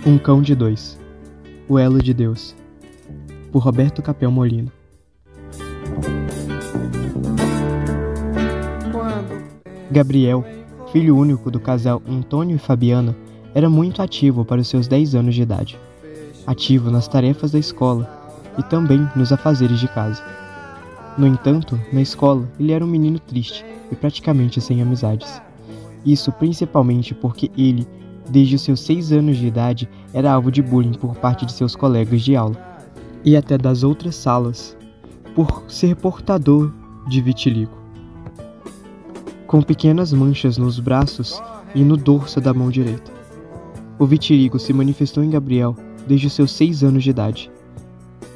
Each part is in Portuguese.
Um Cão de Dois, O Elo de Deus, por Roberto Capel Molina. Gabriel, filho único do casal Antônio e Fabiana, era muito ativo para os seus 10 anos de idade. Ativo nas tarefas da escola e também nos afazeres de casa. No entanto, na escola, ele era um menino triste e praticamente sem amizades. Isso principalmente porque ele, desde os seus 6 anos de idade, era alvo de bullying por parte de seus colegas de aula e até das outras salas, por ser portador de vitiligo, com pequenas manchas nos braços e no dorso da mão direita. O vitiligo se manifestou em Gabriel desde os seus 6 anos de idade,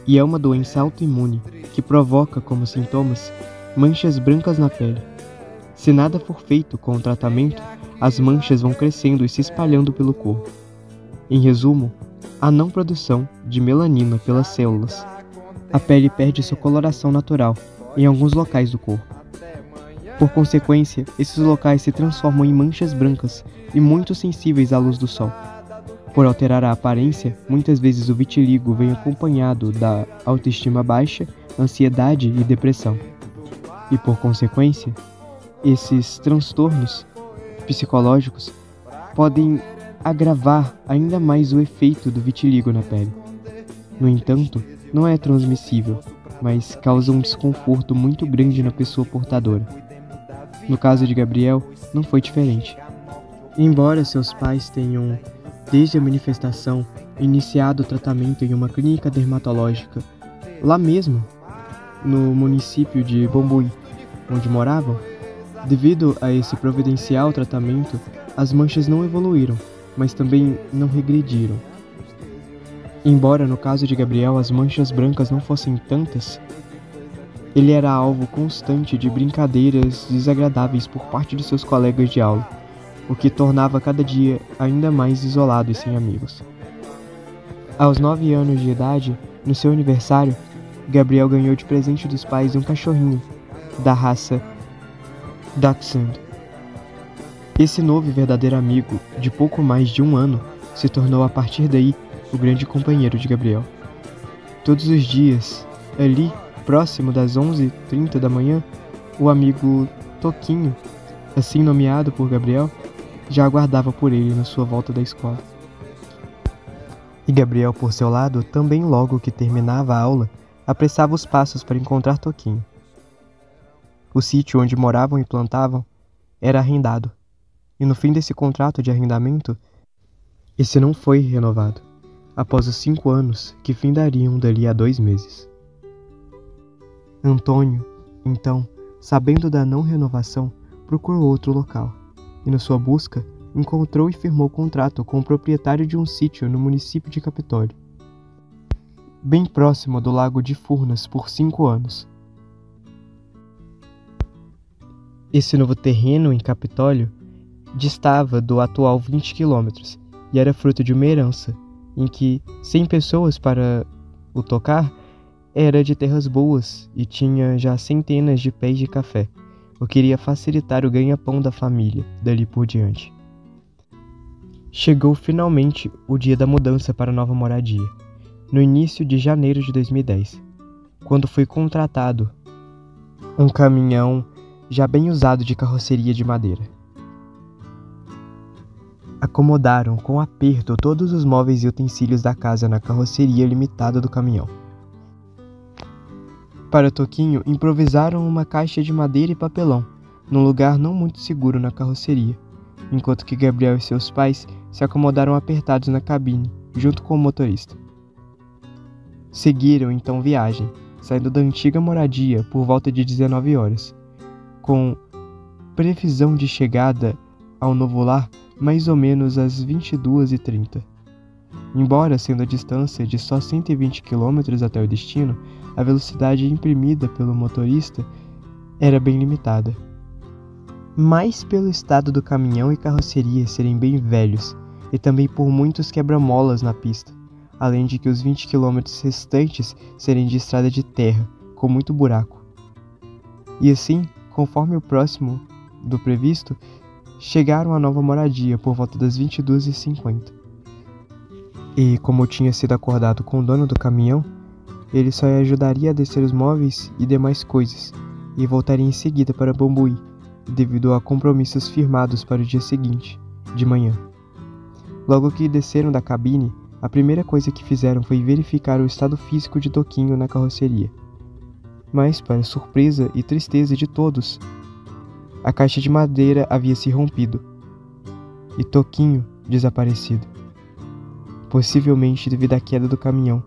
e é uma doença autoimune que provoca como sintomas manchas brancas na pele. Se nada for feito com o tratamento, as manchas vão crescendo e se espalhando pelo corpo. Em resumo, a não produção de melanina pelas células. A pele perde sua coloração natural em alguns locais do corpo. Por consequência, esses locais se transformam em manchas brancas e muito sensíveis à luz do sol. Por alterar a aparência, muitas vezes o vitiligo vem acompanhado da autoestima baixa, ansiedade e depressão. E por consequência, esses transtornos psicológicos podem agravar ainda mais o efeito do vitiligo na pele. No entanto, não é transmissível, mas causa um desconforto muito grande na pessoa portadora. No caso de Gabriel, não foi diferente. Embora seus pais tenham, desde a manifestação, iniciado o tratamento em uma clínica dermatológica, lá mesmo, no município de Bombuí, onde moravam, devido a esse providencial tratamento, as manchas não evoluíram, mas também não regrediram. Embora no caso de Gabriel as manchas brancas não fossem tantas, ele era alvo constante de brincadeiras desagradáveis por parte de seus colegas de aula, o que tornava cada dia ainda mais isolado e sem amigos. Aos 9 anos de idade, no seu aniversário, Gabriel ganhou de presente dos pais um cachorrinho da raça Dachshund. Esse novo e verdadeiro amigo, de pouco mais de 1 ano, se tornou a partir daí o grande companheiro de Gabriel. Todos os dias, ali, próximo das 11h30 da manhã, o amigo Toquinho, assim nomeado por Gabriel, já aguardava por ele na sua volta da escola. E Gabriel, por seu lado, também logo que terminava a aula, apressava os passos para encontrar Toquinho. O sítio onde moravam e plantavam era arrendado, e no fim desse contrato de arrendamento, esse não foi renovado, após os 5 anos que findariam dali a 2 meses. Antônio, então, sabendo da não renovação, procurou outro local, e na sua busca, encontrou e firmou contrato com o proprietário de um sítio no município de Capitólio, bem próximo do Lago de Furnas por 5 anos. Esse novo terreno em Capitólio distava do atual 20 quilômetros e era fruto de uma herança, em que, sem pessoas para o tocar, era de terras boas e tinha já centenas de pés de café, o que iria facilitar o ganha-pão da família dali por diante. Chegou finalmente o dia da mudança para a nova moradia, no início de janeiro de 2010, quando foi contratado um caminhão já bem usado de carroceria de madeira. Acomodaram com aperto todos os móveis e utensílios da casa na carroceria limitada do caminhão. Para Toquinho, improvisaram uma caixa de madeira e papelão, num lugar não muito seguro na carroceria, enquanto que Gabriel e seus pais se acomodaram apertados na cabine, junto com o motorista. Seguiram então viagem, saindo da antiga moradia por volta de 19 horas, com previsão de chegada ao novo lar mais ou menos às 22h30. Embora sendo a distância de só 120 km até o destino, a velocidade imprimida pelo motorista era bem limitada. Mais pelo estado do caminhão e carroceria serem bem velhos, e também por muitos quebra-molas na pista, além de que os 20 km restantes serem de estrada de terra, com muito buraco. E assim, conforme o próximo do previsto, chegaram à nova moradia por volta das 22h50. E, como tinha sido acordado com o dono do caminhão, ele só ajudaria a descer os móveis e demais coisas, e voltaria em seguida para Bambuí, devido a compromissos firmados para o dia seguinte, de manhã. Logo que desceram da cabine, a primeira coisa que fizeram foi verificar o estado físico de Toquinho na carroceria. Mas, para surpresa e tristeza de todos, a caixa de madeira havia se rompido, e Toquinho desaparecido, possivelmente devido à queda do caminhão.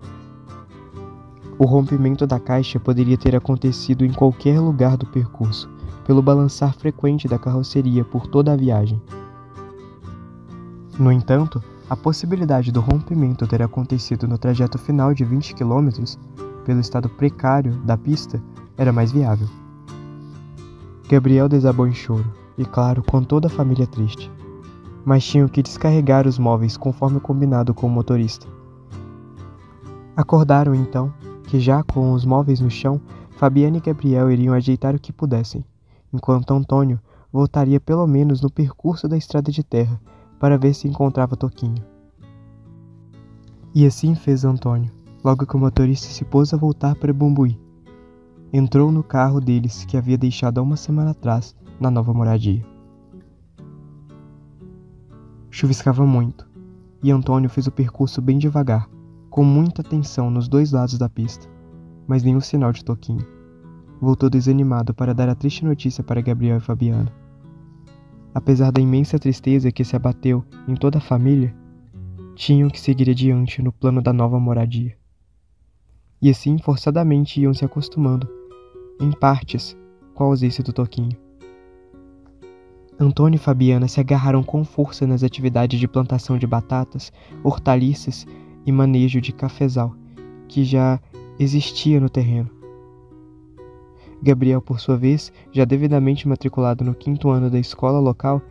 O rompimento da caixa poderia ter acontecido em qualquer lugar do percurso, pelo balançar frequente da carroceria por toda a viagem. No entanto, a possibilidade do rompimento ter acontecido no trajeto final de 20 km, pelo estado precário da pista, era mais viável. Gabriel desabou em choro, e claro, com toda a família triste. Mas tinham que descarregar os móveis conforme combinado com o motorista. Acordaram então que, já com os móveis no chão, Fabiana e Gabriel iriam ajeitar o que pudessem, enquanto Antônio voltaria pelo menos no percurso da estrada de terra para ver se encontrava Toquinho. E assim fez Antônio, logo que o motorista se pôs a voltar para Bambuí. Entrou no carro deles que havia deixado há uma semana atrás na nova moradia. Chuviscava muito, e Antônio fez o percurso bem devagar, com muita atenção nos dois lados da pista, mas nenhum sinal de Toquinho. Voltou desanimado para dar a triste notícia para Gabriel e Fabiana. Apesar da imensa tristeza que se abateu em toda a família, tinham que seguir adiante no plano da nova moradia. E assim forçadamente iam se acostumando, em partes, com a ausência do Toquinho. Antônio e Fabiana se agarraram com força nas atividades de plantação de batatas, hortaliças e manejo de cafezal, que já existia no terreno. Gabriel, por sua vez, já devidamente matriculado no 5º ano da escola local,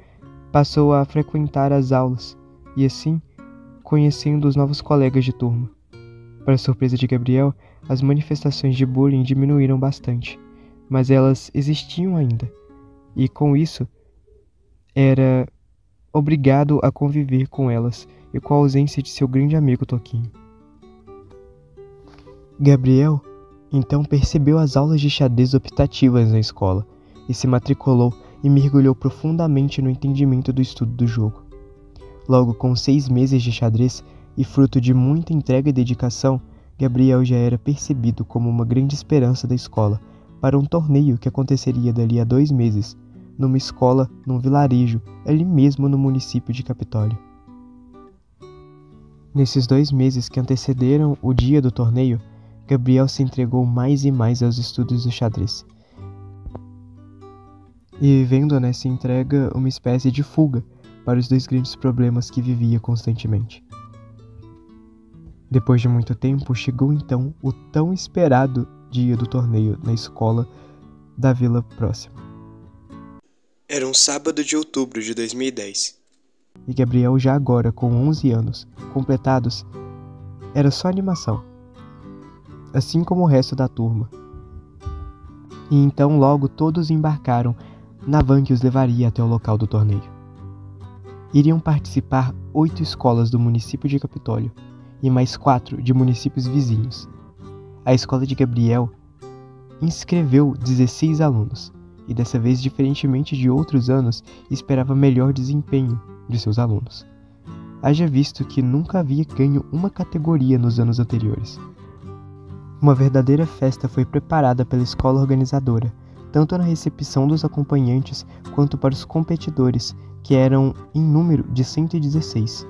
passou a frequentar as aulas e, assim, conhecendo os novos colegas de turma. Para a surpresa de Gabriel, as manifestações de bullying diminuíram bastante, mas elas existiam ainda, e com isso, era obrigado a conviver com elas e com a ausência de seu grande amigo Toquinho. Gabriel então percebeu as aulas de xadrez optativas na escola e se matriculou e mergulhou profundamente no entendimento do estudo do jogo. Logo, com 6 meses de xadrez e fruto de muita entrega e dedicação, Gabriel já era percebido como uma grande esperança da escola para um torneio que aconteceria dali a 2 meses, numa escola, num vilarejo, ali mesmo no município de Capitólio. Nesses 2 meses que antecederam o dia do torneio, Gabriel se entregou mais e mais aos estudos do xadrez, e vendo nessa entrega uma espécie de fuga para os 2 grandes problemas que vivia constantemente. Depois de muito tempo, chegou então o tão esperado dia do torneio na escola da vila próxima. Era um sábado de outubro de 2010. E Gabriel, já agora com 11 anos completados, era só animação, assim como o resto da turma. E então logo todos embarcaram na van que os levaria até o local do torneio. Iriam participar 8 escolas do município de Capitólio e mais 4 de municípios vizinhos. A escola de Gabriel inscreveu 16 alunos e dessa vez, diferentemente de outros anos, esperava melhor desempenho de seus alunos. Haja visto que nunca havia ganho uma categoria nos anos anteriores. Uma verdadeira festa foi preparada pela escola organizadora, tanto na recepção dos acompanhantes quanto para os competidores, que eram em número de 116.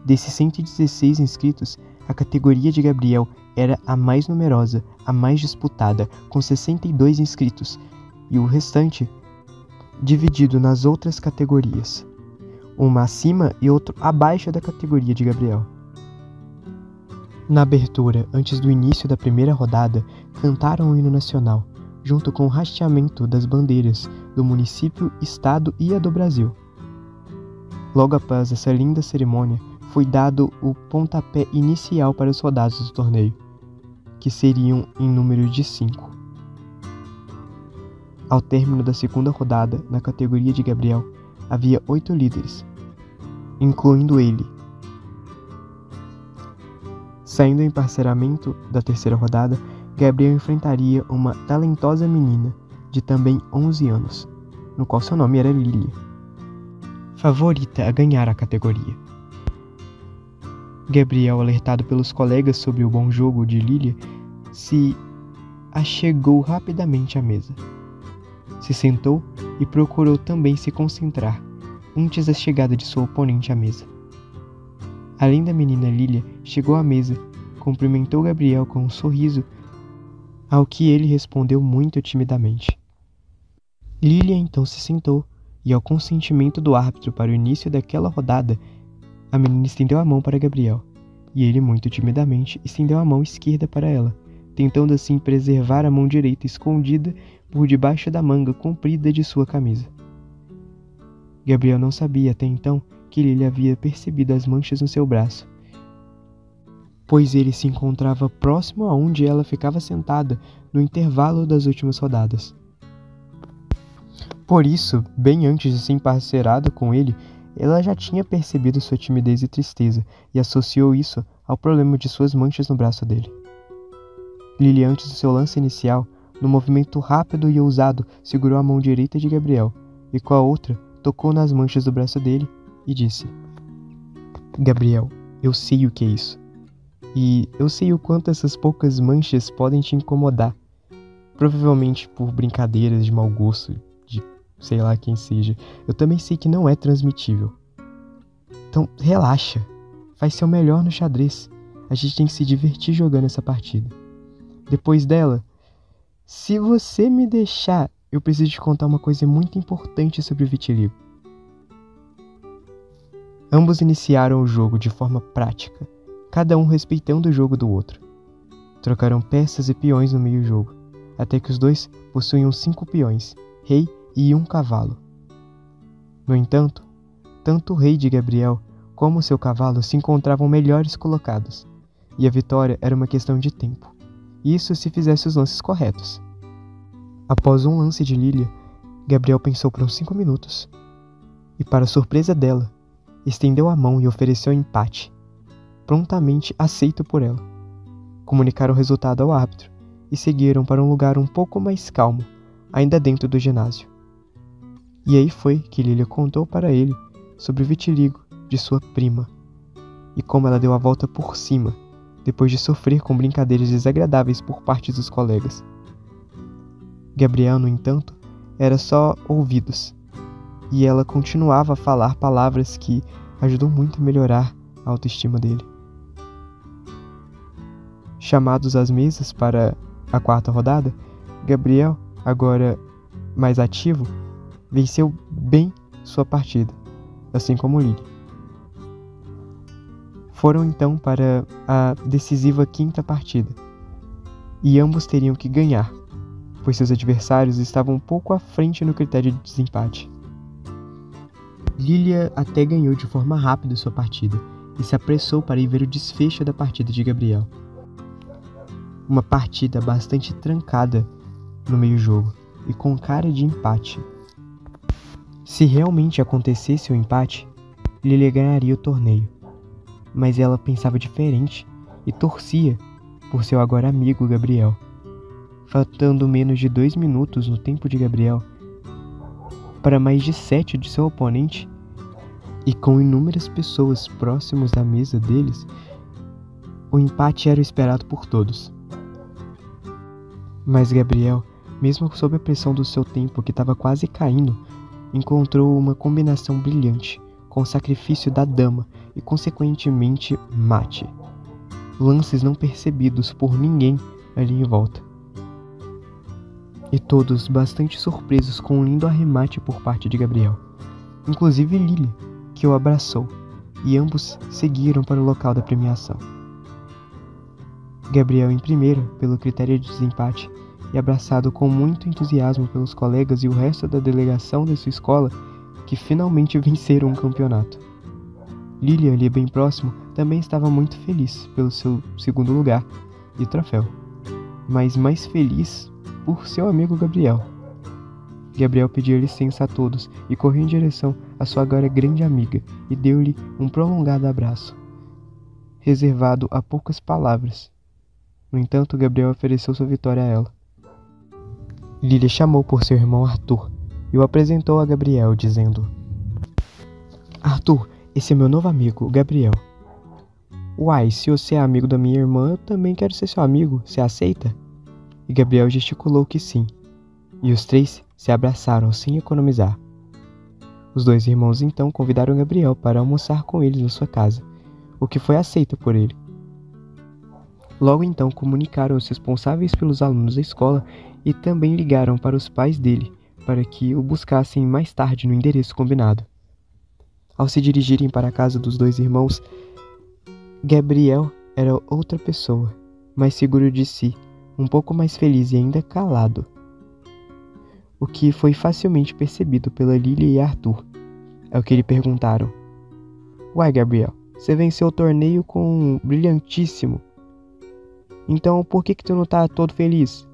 Desses 116 inscritos, a categoria de Gabriel era a mais numerosa, a mais disputada, com 62 inscritos, e o restante dividido nas outras categorias, uma acima e outro abaixo da categoria de Gabriel. Na abertura, antes do início da primeira rodada, cantaram o hino nacional, junto com o hasteamento das bandeiras do município, estado e a do Brasil. Logo após essa linda cerimônia, foi dado o pontapé inicial para os rodados do torneio, que seriam em número de 5. Ao término da segunda rodada, na categoria de Gabriel, havia 8 líderes, incluindo ele. Saindo em parceiramento da terceira rodada, Gabriel enfrentaria uma talentosa menina de também 11 anos, no qual seu nome era Lilia, favorita a ganhar a categoria. Gabriel, alertado pelos colegas sobre o bom jogo de Lilia, se achegou rapidamente à mesa. Se sentou e procurou também se concentrar antes da chegada de sua oponente à mesa. Além da menina Lilia, chegou à mesa, cumprimentou Gabriel com um sorriso, ao que ele respondeu muito timidamente. Lilia então se sentou e, ao consentimento do árbitro para o início daquela rodada, a menina estendeu a mão para Gabriel, e ele, muito timidamente, estendeu a mão esquerda para ela, tentando assim preservar a mão direita escondida por debaixo da manga comprida de sua camisa. Gabriel não sabia até então que Lilia havia percebido as manchas no seu braço, pois ele se encontrava próximo aonde ela ficava sentada no intervalo das últimas rodadas. Por isso, bem antes de ser emparcerada com ele, ela já tinha percebido sua timidez e tristeza e associou isso ao problema de suas manchas no braço dele. Lilia, antes do seu lance inicial, num movimento rápido e ousado, segurou a mão direita de Gabriel e com a outra tocou nas manchas do braço dele e disse: Gabriel, eu sei o que é isso. E eu sei o quanto essas poucas manchas podem te incomodar. Provavelmente por brincadeiras de mau gosto, de sei lá quem seja. Eu também sei que não é transmitível. Então, relaxa. Faz seu melhor no xadrez. A gente tem que se divertir jogando essa partida. Depois dela, se você me deixar, eu preciso te contar uma coisa muito importante sobre o vitiligo. Ambos iniciaram o jogo de forma prática, cada um respeitando o jogo do outro. Trocaram peças e peões no meio-jogo, até que os dois possuíam 5 peões, rei e 1 cavalo. No entanto, tanto o rei de Gabriel como o seu cavalo se encontravam melhores colocados, e a vitória era uma questão de tempo, isso se fizesse os lances corretos. Após um lance de Lilia, Gabriel pensou por uns 5 minutos, e para surpresa dela, estendeu a mão e ofereceu empate, prontamente aceito por ela. Comunicaram o resultado ao árbitro e seguiram para um lugar um pouco mais calmo, ainda dentro do ginásio. E aí foi que Lilia contou para ele sobre o vitiligo de sua prima e como ela deu a volta por cima, depois de sofrer com brincadeiras desagradáveis por parte dos colegas. Gabriel, no entanto, era só ouvidos, e ela continuava a falar palavras que ajudou muito a melhorar a autoestima dele. Chamados às mesas para a 4ª rodada, Gabriel, agora mais ativo, venceu bem sua partida, assim como Lilia. Foram então para a decisiva 5ª partida, e ambos teriam que ganhar, pois seus adversários estavam um pouco à frente no critério de desempate. Lilia até ganhou de forma rápida sua partida e se apressou para ir ver o desfecho da partida de Gabriel. Uma partida bastante trancada no meio-jogo e com cara de empate. Se realmente acontecesse o empate, Lilia ganharia o torneio, mas ela pensava diferente e torcia por seu agora amigo Gabriel. Faltando menos de 2 minutos no tempo de Gabriel para mais de 7 de seu oponente, e com inúmeras pessoas próximas da mesa deles, o empate era o esperado por todos. Mas Gabriel, mesmo sob a pressão do seu tempo que estava quase caindo, encontrou uma combinação brilhante com o sacrifício da dama e, consequentemente, mate. Lances não percebidos por ninguém ali em volta. E todos bastante surpresos com um lindo arremate por parte de Gabriel, inclusive Lilia, que o abraçou, e ambos seguiram para o local da premiação. Gabriel em primeiro, pelo critério de desempate, e abraçado com muito entusiasmo pelos colegas e o resto da delegação da sua escola, que finalmente venceram o campeonato. Lilia, ali bem próximo, também estava muito feliz pelo seu 2º lugar e troféu, mas mais feliz por seu amigo Gabriel. Gabriel pediu licença a todos e correu em direção à sua agora grande amiga e deu-lhe um prolongado abraço, reservado a poucas palavras. No entanto, Gabriel ofereceu sua vitória a ela. Lilia chamou por seu irmão Arthur e o apresentou a Gabriel, dizendo: Arthur, esse é meu novo amigo, Gabriel. Uai, se você é amigo da minha irmã, eu também quero ser seu amigo, você aceita? E Gabriel gesticulou que sim, e os três se abraçaram sem economizar. Os dois irmãos então convidaram Gabriel para almoçar com eles na sua casa, o que foi aceito por ele. Logo então comunicaram os responsáveis pelos alunos da escola e também ligaram para os pais dele, para que o buscassem mais tarde no endereço combinado. Ao se dirigirem para a casa dos dois irmãos, Gabriel era outra pessoa, mais seguro de si, um pouco mais feliz e ainda calado. O que foi facilmente percebido pela Lilia e Arthur. É o que lhe perguntaram. Uai, Gabriel, você venceu o torneio com um brilhantíssimo. Então por que tu não tá todo feliz?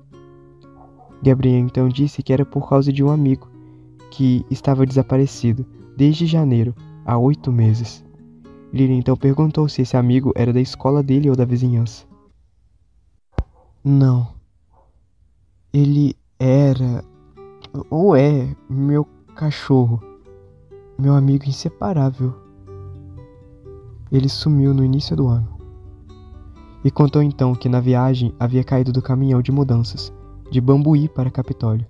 Gabriel então disse que era por causa de um amigo que estava desaparecido desde janeiro, há 8 meses. Lilia então perguntou se esse amigo era da escola dele ou da vizinhança. Não. Ele era, ou é, meu cachorro, meu amigo inseparável. Ele sumiu no início do ano. E contou então que na viagem havia caído do caminhão de mudanças, de Bambuí para Capitólio.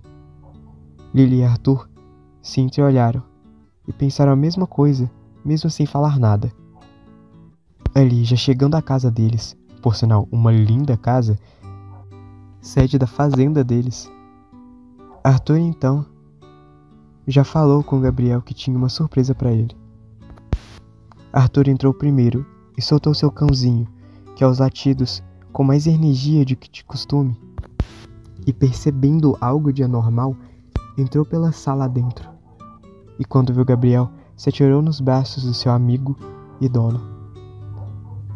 Lilia e Arthur se entreolharam e pensaram a mesma coisa, mesmo sem falar nada. Ali, já chegando à casa deles, por sinal, uma linda casa, sede da fazenda deles, Arthur então já falou com Gabriel que tinha uma surpresa para ele. Arthur entrou primeiro e soltou seu cãozinho, que aos latidos, com mais energia do que de costume, e percebendo algo de anormal, entrou pela sala adentro. E quando viu Gabriel, se atirou nos braços do seu amigo e dono.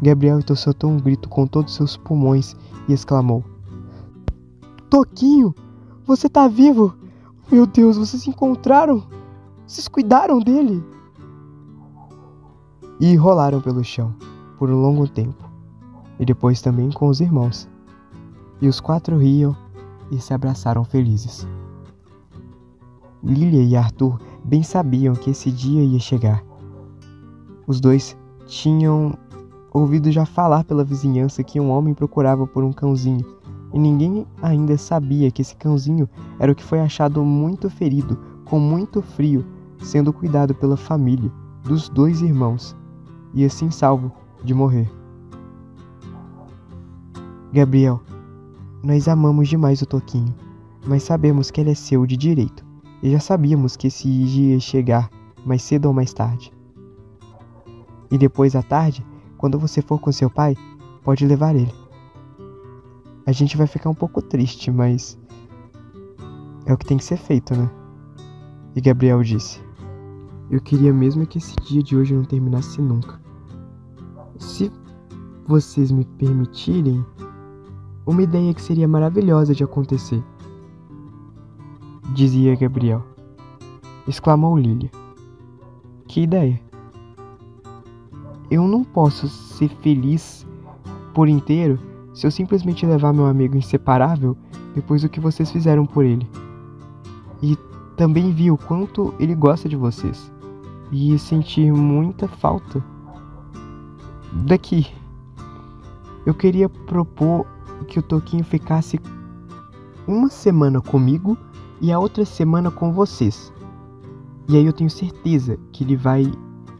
Gabriel então soltou um grito com todos seus pulmões e exclamou: Toquinho, você tá vivo? Meu Deus, vocês se encontraram? Vocês cuidaram dele? E rolaram pelo chão, por um longo tempo, e depois também com os irmãos. E os 4 riam e se abraçaram felizes. Lilia e Arthur bem sabiam que esse dia ia chegar. Os dois tinham ouvido já falar pela vizinhança que um homem procurava por um cãozinho, e ninguém ainda sabia que esse cãozinho era o que foi achado muito ferido, com muito frio, sendo cuidado pela família dos 2 irmãos, e assim salvo de morrer. Gabriel, nós amamos demais o Toquinho, mas sabemos que ele é seu de direito, e já sabíamos que esse dia ia chegar mais cedo ou mais tarde. E depois à tarde, quando você for com seu pai, pode levar ele. A gente vai ficar um pouco triste, mas é o que tem que ser feito, né? E Gabriel disse: Eu queria mesmo que esse dia de hoje não terminasse nunca. Se vocês me permitirem, uma ideia que seria maravilhosa de acontecer, dizia Gabriel. Exclamou Lilia. Que ideia? Eu não posso ser feliz por inteiro se eu simplesmente levar meu amigo inseparável depois do que vocês fizeram por ele. E também vi o quanto ele gosta de vocês. E sentir muita falta daqui. Eu queria propor que o Toquinho ficasse uma semana comigo e a outra semana com vocês. E aí eu tenho certeza que ele vai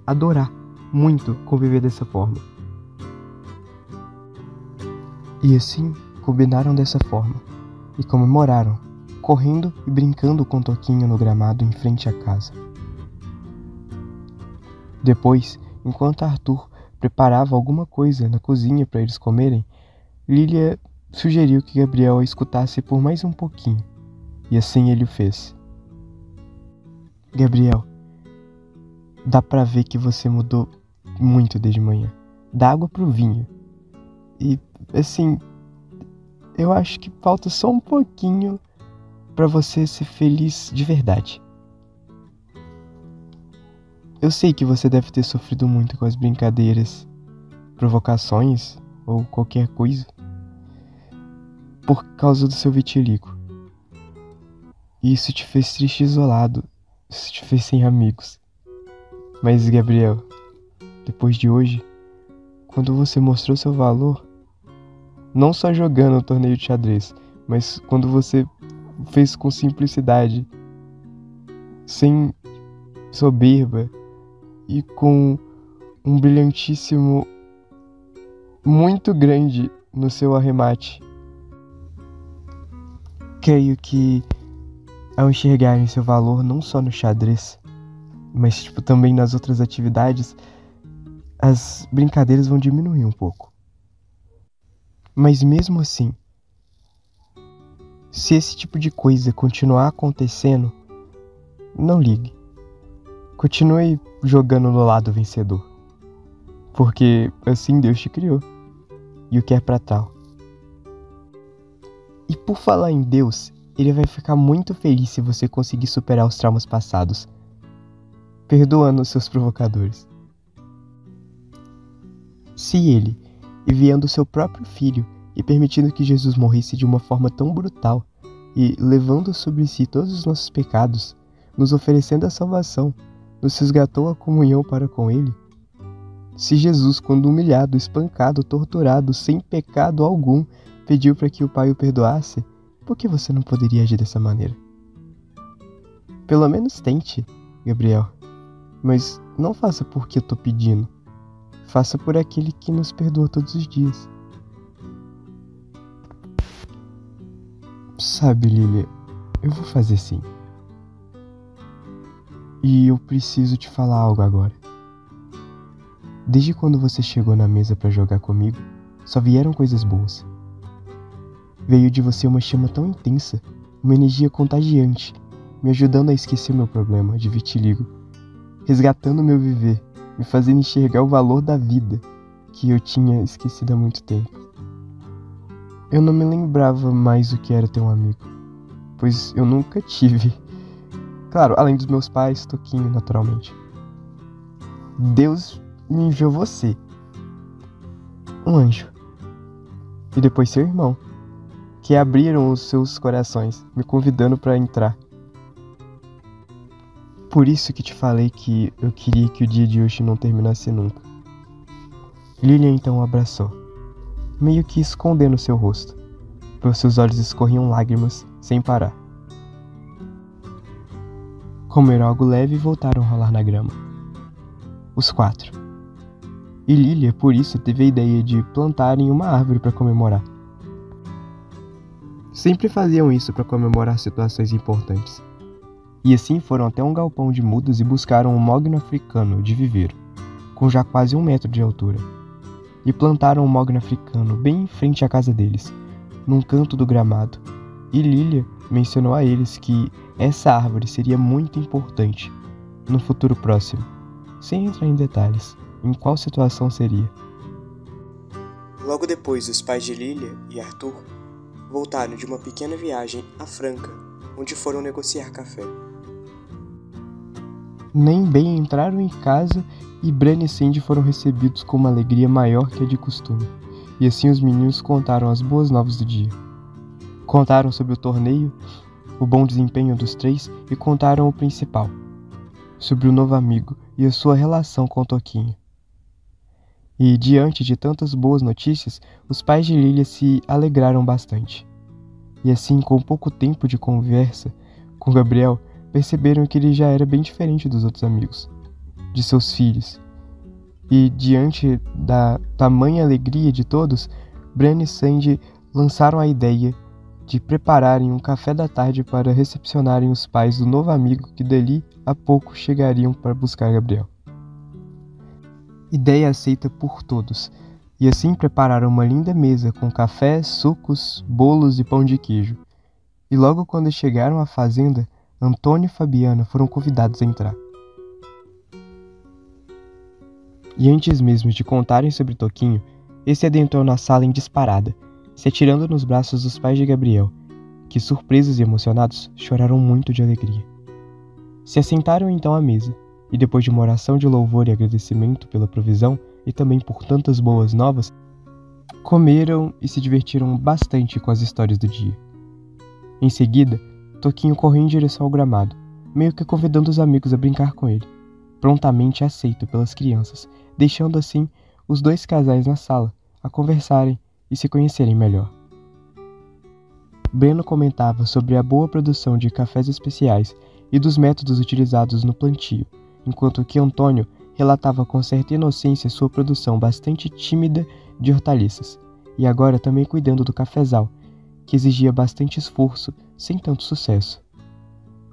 adorar muito conviver dessa forma. E assim combinaram dessa forma e comemoraram, correndo e brincando com Toquinho no gramado em frente à casa. Depois, enquanto Arthur preparava alguma coisa na cozinha para eles comerem, Lilia sugeriu que Gabriel a escutasse por mais um pouquinho, e assim ele o fez. Gabriel, dá pra ver que você mudou muito desde manhã, da água pro vinho. E, assim, eu acho que falta só um pouquinho pra você ser feliz de verdade. Eu sei que você deve ter sofrido muito com as brincadeiras provocações ou qualquer coisa por causa do seu vitiligo. E isso te fez triste e isolado, isso te fez sem amigos. Mas, Gabriel, depois de hoje, quando você mostrou seu valor, não só jogando o torneio de xadrez, mas quando você fez com simplicidade, sem soberba e com um brilhantíssimo muito grande no seu arremate. Creio que ao enxergarem seu valor não só no xadrez, mas também nas outras atividades, as brincadeiras vão diminuir um pouco. Mas mesmo assim, se esse tipo de coisa continuar acontecendo, não ligue. Continue jogando no lado vencedor. Porque assim Deus te criou. E o que é pra tal. E por falar em Deus, Ele vai ficar muito feliz se você conseguir superar os traumas passados, perdoando os seus provocadores. Se Ele, enviando seu próprio Filho e permitindo que Jesus morresse de uma forma tão brutal e levando sobre si todos os nossos pecados, nos oferecendo a salvação, nos resgatou a comunhão para com Ele, se Jesus, quando humilhado, espancado, torturado, sem pecado algum, pediu para que o Pai o perdoasse, por que você não poderia agir dessa maneira? Pelo menos tente, Gabriel. Mas não faça porque eu tô pedindo. Faça por aquele que nos perdoa todos os dias. Sabe, Lilia, eu vou fazer sim. E eu preciso te falar algo agora. Desde quando você chegou na mesa para jogar comigo, só vieram coisas boas. Veio de você uma chama tão intensa, uma energia contagiante, me ajudando a esquecer meu problema de vitiligo, resgatando meu viver, me fazendo enxergar o valor da vida que eu tinha esquecido há muito tempo. Eu não me lembrava mais o que era ter um amigo, pois eu nunca tive. Claro, além dos meus pais, Toquinho, naturalmente. Deus me enviou você, um anjo, e depois seu irmão, que abriram os seus corações, me convidando para entrar. Por isso que te falei que eu queria que o dia de hoje não terminasse nunca. Lilia então o abraçou, meio que escondendo seu rosto, pois seus olhos escorriam lágrimas sem parar. Comeram algo leve e voltaram a rolar na grama. Os 4. E Lilia, por isso, teve a ideia de plantarem uma árvore para comemorar. Sempre faziam isso para comemorar situações importantes. E assim foram até um galpão de mudas e buscaram um mogno africano de viveiro, com já quase 1 metro de altura. E plantaram um mogno africano bem em frente à casa deles, num canto do gramado. E Lilia mencionou a eles que essa árvore seria muito importante no futuro próximo, sem entrar em detalhes em qual situação seria. Logo depois, os pais de Lilia e Arthur voltaram de uma pequena viagem a Franca, onde foram negociar café. Nem bem entraram em casa e Bran e Sandy foram recebidos com uma alegria maior que a de costume, e assim os meninos contaram as boas novas do dia. Contaram sobre o torneio, o bom desempenho dos 3 e contaram o principal, sobre o novo amigo e a sua relação com o Toquinho. E, diante de tantas boas notícias, os pais de Lilia se alegraram bastante. E assim, com pouco tempo de conversa com Gabriel, perceberam que ele já era bem diferente dos outros amigos, de seus filhos. E, diante da tamanha alegria de todos, Bran e Sandy lançaram a ideia de prepararem um café da tarde para recepcionarem os pais do novo amigo que dali a pouco chegariam para buscar Gabriel. Ideia aceita por todos, e assim prepararam uma linda mesa com café, sucos, bolos e pão de queijo. E logo quando chegaram à fazenda, Antônio e Fabiana foram convidados a entrar. E antes mesmo de contarem sobre Toquinho, esse adentrou na sala em disparada, se atirando nos braços dos pais de Gabriel, que, surpresos e emocionados, choraram muito de alegria. Se assentaram então à mesa, e depois de uma oração de louvor e agradecimento pela provisão, e também por tantas boas novas, comeram e se divertiram bastante com as histórias do dia. Em seguida, Toquinho correu em direção ao gramado, meio que convidando os amigos a brincar com ele, prontamente aceito pelas crianças, deixando assim os dois casais na sala a conversarem e se conhecerem melhor. Breno comentava sobre a boa produção de cafés especiais e dos métodos utilizados no plantio, enquanto que Antônio relatava com certa inocência sua produção bastante tímida de hortaliças, e agora também cuidando do cafezal, que exigia bastante esforço, sem tanto sucesso.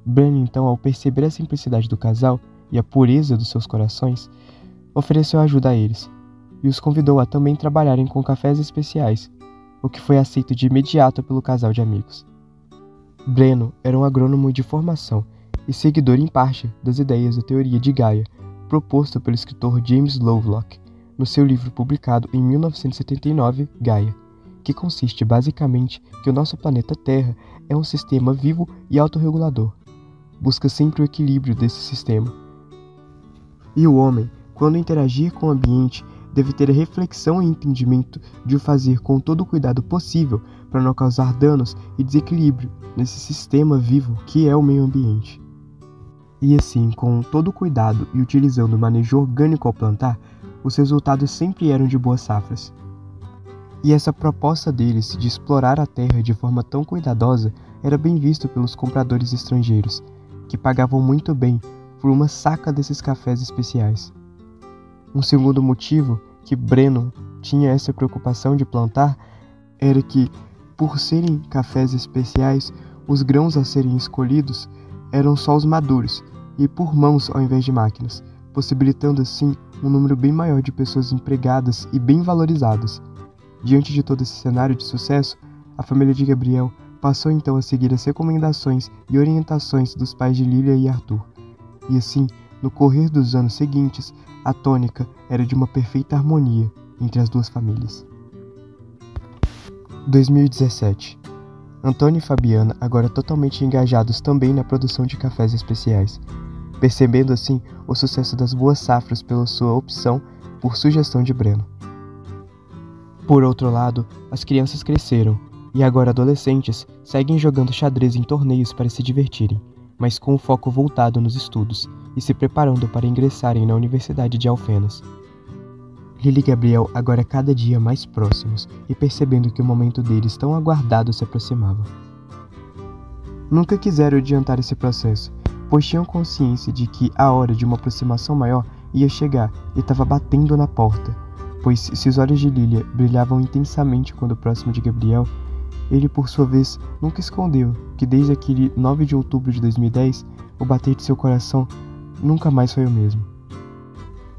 Breno, então, ao perceber a simplicidade do casal e a pureza dos seus corações, ofereceu ajuda a eles, e os convidou a também trabalharem com cafés especiais, o que foi aceito de imediato pelo casal de amigos. Breno era um agrônomo de formação e seguidor em parte das ideias da teoria de Gaia, proposto pelo escritor James Lovelock, no seu livro publicado em 1979, Gaia, que consiste basicamente que o nosso planeta Terra é um sistema vivo e autorregulador. Busca sempre o equilíbrio desse sistema. E o homem, quando interagir com o ambiente, deve ter a reflexão e entendimento de o fazer com todo o cuidado possível para não causar danos e desequilíbrio nesse sistema vivo que é o meio ambiente. E assim, com todo o cuidado e utilizando o manejo orgânico ao plantar, os resultados sempre eram de boas safras. E essa proposta deles de explorar a terra de forma tão cuidadosa era bem vista pelos compradores estrangeiros, que pagavam muito bem por uma saca desses cafés especiais. Um segundo motivo que Breno tinha essa preocupação de plantar era que, por serem cafés especiais, os grãos a serem escolhidos eram só os maduros e por mãos ao invés de máquinas, possibilitando assim um número bem maior de pessoas empregadas e bem valorizadas. Diante de todo esse cenário de sucesso, a família de Gabriel passou então a seguir as recomendações e orientações dos pais de Lília e Arthur. E assim, no correr dos anos seguintes, a tônica era de uma perfeita harmonia entre as duas famílias. 2017. Antônio e Fabiana agora totalmente engajados também na produção de cafés especiais, percebendo assim o sucesso das boas safras pela sua opção por sugestão de Breno. Por outro lado, as crianças cresceram e agora adolescentes seguem jogando xadrez em torneios para se divertirem, mas com o foco voltado nos estudos e se preparando para ingressarem na Universidade de Alfenas. Lily e Gabriel agora cada dia mais próximos e percebendo que o momento deles tão aguardado se aproximava. Nunca quiseram adiantar esse processo, pois tinham consciência de que a hora de uma aproximação maior ia chegar e estava batendo na porta, pois se os olhos de Lilia brilhavam intensamente quando próximo de Gabriel, ele por sua vez nunca escondeu que desde aquele 9 de outubro de 2010, o bater de seu coração nunca mais foi o mesmo.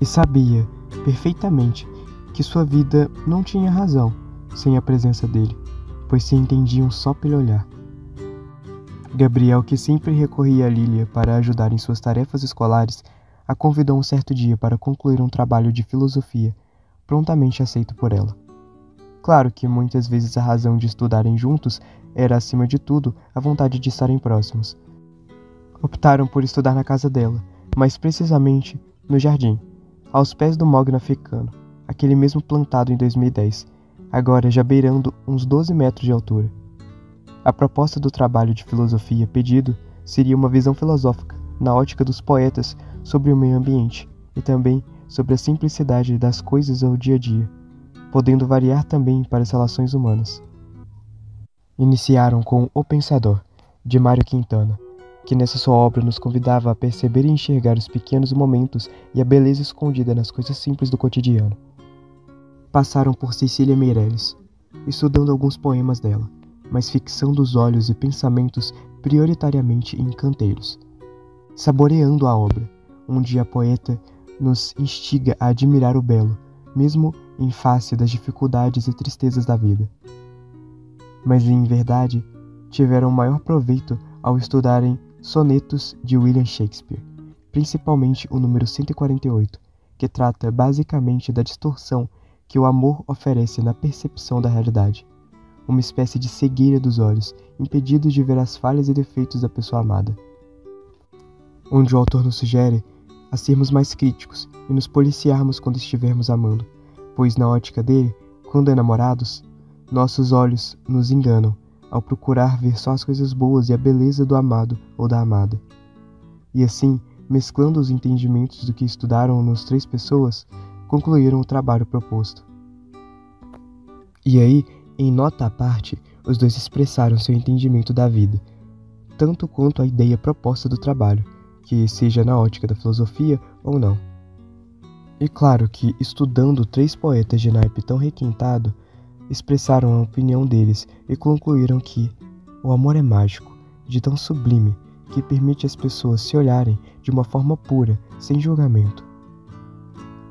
E sabia perfeitamente que sua vida não tinha razão sem a presença dele, pois se entendiam só pelo olhar. Gabriel, que sempre recorria a Lilia para ajudar em suas tarefas escolares, a convidou um certo dia para concluir um trabalho de filosofia, prontamente aceito por ela. Claro que muitas vezes a razão de estudarem juntos era, acima de tudo, a vontade de estarem próximos. Optaram por estudar na casa dela, mais precisamente no jardim, aos pés do mogno africano, aquele mesmo plantado em 2010, agora já beirando uns 12 metros de altura. A proposta do trabalho de filosofia pedido seria uma visão filosófica, na ótica dos poetas, sobre o meio ambiente e também sobre a simplicidade das coisas ao dia a dia, podendo variar também para as relações humanas. Iniciaram com O Pensador, de Mário Quintana, que nessa sua obra nos convidava a perceber e enxergar os pequenos momentos e a beleza escondida nas coisas simples do cotidiano. Passaram por Cecília Meirelles, estudando alguns poemas dela, mas fixando os olhos e pensamentos prioritariamente em canteiros. Saboreando a obra, onde a poeta nos instiga a admirar o belo, mesmo em face das dificuldades e tristezas da vida. Mas, em verdade, tiveram maior proveito ao estudarem sonetos de William Shakespeare, principalmente o número 148, que trata basicamente da distorção que o amor oferece na percepção da realidade, uma espécie de cegueira dos olhos, impedidos de ver as falhas e defeitos da pessoa amada. Onde o autor nos sugere a a sermos mais críticos e nos policiarmos quando estivermos amando, pois na ótica dele, quando enamorados, nossos olhos nos enganam ao procurar ver só as coisas boas e a beleza do amado ou da amada. E assim, mesclando os entendimentos do que estudaram nas 3 pessoas, concluíram o trabalho proposto. E aí, em nota à parte, os 2 expressaram seu entendimento da vida, tanto quanto a ideia proposta do trabalho, que seja na ótica da filosofia ou não. E claro que, estudando 3 poetas de naipe tão requintado, expressaram a opinião deles e concluíram que o amor é mágico, de tão sublime, que permite às pessoas se olharem de uma forma pura, sem julgamento,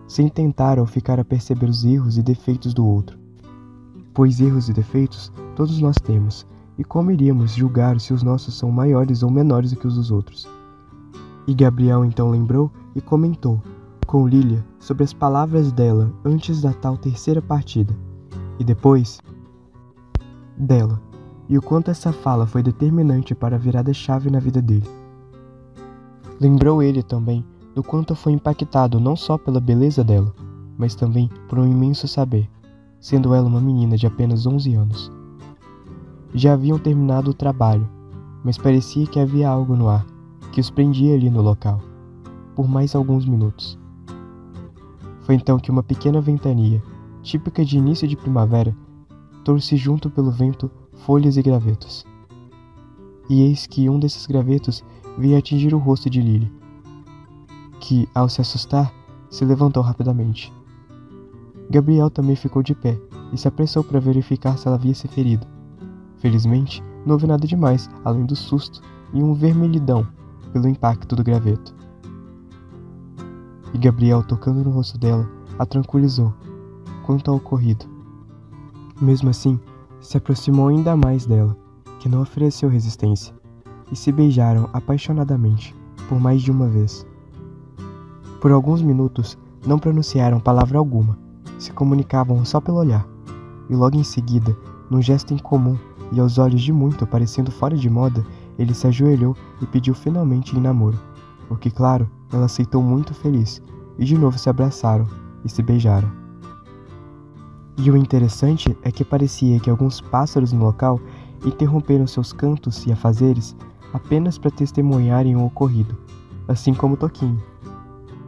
sem tentar ou ficar a perceber os erros e defeitos do outro. Pois erros e defeitos todos nós temos, e como iríamos julgar se os nossos são maiores ou menores do que os dos outros? E Gabriel então lembrou e comentou com Lília sobre as palavras dela antes da tal 3ª partida, e depois dela, e o quanto essa fala foi determinante para a virada-chave na vida dele. Lembrou ele também do quanto foi impactado não só pela beleza dela, mas também por um imenso saber, sendo ela uma menina de apenas 11 anos. Já haviam terminado o trabalho, mas parecia que havia algo no ar, que os prendia ali no local, por mais alguns minutos. Foi então que uma pequena ventania, típica de início de primavera, trouxe junto pelo vento folhas e gravetos. E eis que um desses gravetos veio atingir o rosto de Lily, que, ao se assustar, se levantou rapidamente. Gabriel também ficou de pé e se apressou para verificar se ela havia se ferido. Felizmente, não houve nada demais, além do susto e um vermelhidão pelo impacto do graveto. E Gabriel, tocando no rosto dela, a tranquilizou quanto ao ocorrido. Mesmo assim, se aproximou ainda mais dela, que não ofereceu resistência, e se beijaram apaixonadamente, por mais de uma vez. Por alguns minutos, não pronunciaram palavra alguma, se comunicavam só pelo olhar, e logo em seguida, num gesto incomum e aos olhos de muito parecendo fora de moda, ele se ajoelhou e pediu finalmente em namoro, o que, claro, ela aceitou muito feliz, e de novo se abraçaram e se beijaram. E o interessante é que parecia que alguns pássaros no local interromperam seus cantos e afazeres apenas para testemunharem o ocorrido, assim como Toquinho,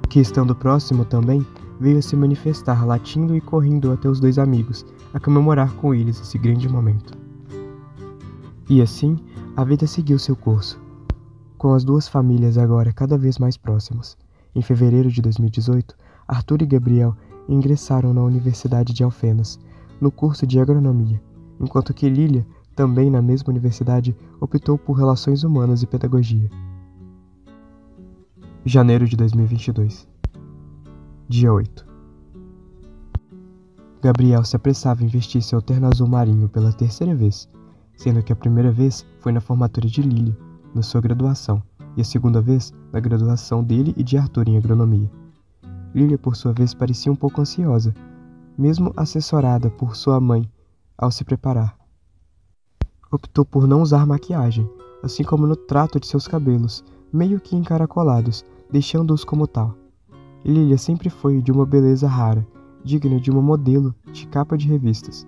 que estando próximo também, veio a se manifestar latindo e correndo até os 2 amigos, a comemorar com eles esse grande momento. E assim, a vida seguiu seu curso, com as 2 famílias agora cada vez mais próximas. Em fevereiro de 2018, Arthur e Gabriel ingressaram na Universidade de Alfenas, no curso de Agronomia, enquanto que Lília, também na mesma universidade, optou por Relações Humanas e Pedagogia. Janeiro de 2022. Dia 8. Gabriel se apressava em vestir seu terno azul marinho pela 3ª vez, sendo que a primeira vez foi na formatura de Lília, na sua graduação, e a segunda vez na graduação dele e de Arthur em Agronomia. Lília, por sua vez, parecia um pouco ansiosa, mesmo assessorada por sua mãe ao se preparar. Optou por não usar maquiagem, assim como no trato de seus cabelos, meio que encaracolados, deixando-os como tal. E Lília sempre foi de uma beleza rara, digna de uma modelo de capa de revistas.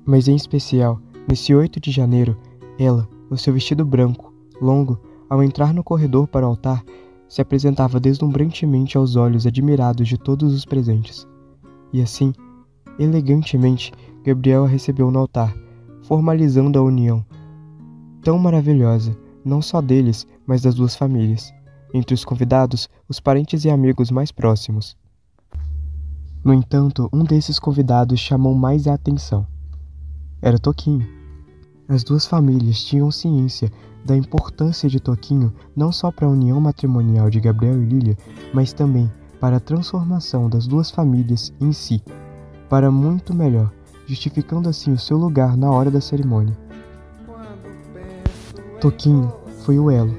Mas em especial, nesse 8 de janeiro, ela, no seu vestido branco, longo, ao entrar no corredor para o altar, se apresentava deslumbrantemente aos olhos admirados de todos os presentes. E assim, elegantemente, Gabriel a recebeu no altar, formalizando a união tão maravilhosa, não só deles, mas das 2 famílias. Entre os convidados, os parentes e amigos mais próximos. No entanto, um desses convidados chamou mais a atenção. Era Toquinho. As 2 famílias tinham ciência da importância de Toquinho não só para a união matrimonial de Gabriel e Lília, mas também para a transformação das 2 famílias em si, para muito melhor, justificando assim o seu lugar na hora da cerimônia. Toquinho foi o elo,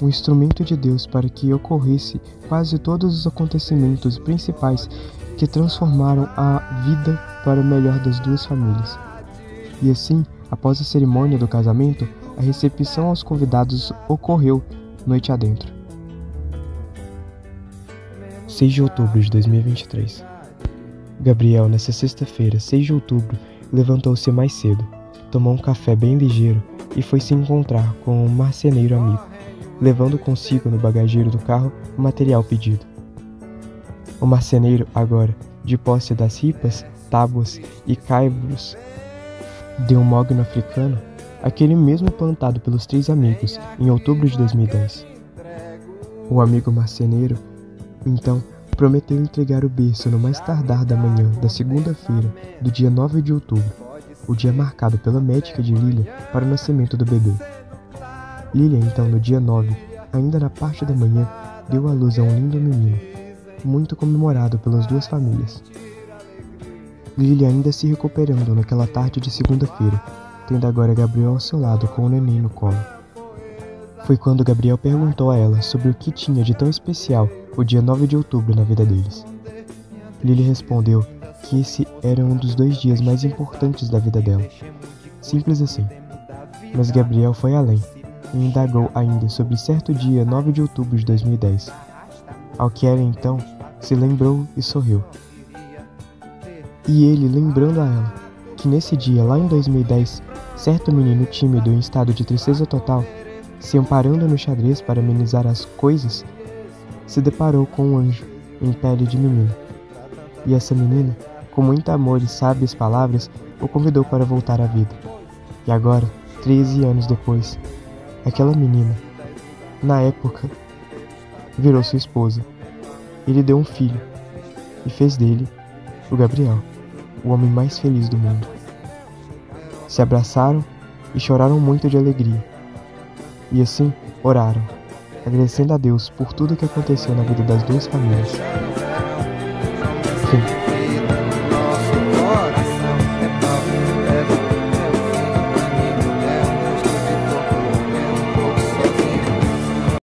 um instrumento de Deus para que ocorresse quase todos os acontecimentos principais que transformaram a vida para o melhor das 2 famílias. E assim, após a cerimônia do casamento, a recepção aos convidados ocorreu noite adentro. 6 de outubro de 2023. Gabriel, nessa sexta-feira, 6 de outubro, levantou-se mais cedo, tomou um café bem ligeiro e foi se encontrar com um marceneiro amigo, levando consigo no bagageiro do carro o material pedido. O marceneiro, agora, de posse das ripas, tábuas e caibros de um mogno africano, aquele mesmo plantado pelos 3 amigos em outubro de 2010. O amigo marceneiro, então, prometeu entregar o berço no mais tardar da manhã da segunda-feira do dia 9 de outubro, o dia marcado pela médica de Lilia para o nascimento do bebê. Lilia, então, no dia 9, ainda na parte da manhã, deu à luz a um lindo menino, muito comemorado pelas 2 famílias. Lilia ainda se recuperando naquela tarde de segunda-feira, tendo agora Gabriel ao seu lado com o neném no colo. Foi quando Gabriel perguntou a ela sobre o que tinha de tão especial o dia 9 de outubro na vida deles. Lilia respondeu que esse era um dos 2 dias mais importantes da vida dela. Simples assim. Mas Gabriel foi além e indagou ainda sobre certo dia 9 de outubro de 2010. Ao que ela então se lembrou e sorriu. E ele lembrando a ela que nesse dia, lá em 2010, certo menino tímido em estado de tristeza total, se amparando no xadrez para amenizar as coisas, se deparou com um anjo em pele de menino. E essa menina, com muito amor e sábias palavras, o convidou para voltar à vida. E agora, 13 anos depois, aquela menina, na época, virou sua esposa. Ele deu um filho e fez dele o Gabriel, o homem mais feliz do mundo. Se abraçaram e choraram muito de alegria. E assim oraram, agradecendo a Deus por tudo que aconteceu na vida das 2 famílias. Fim.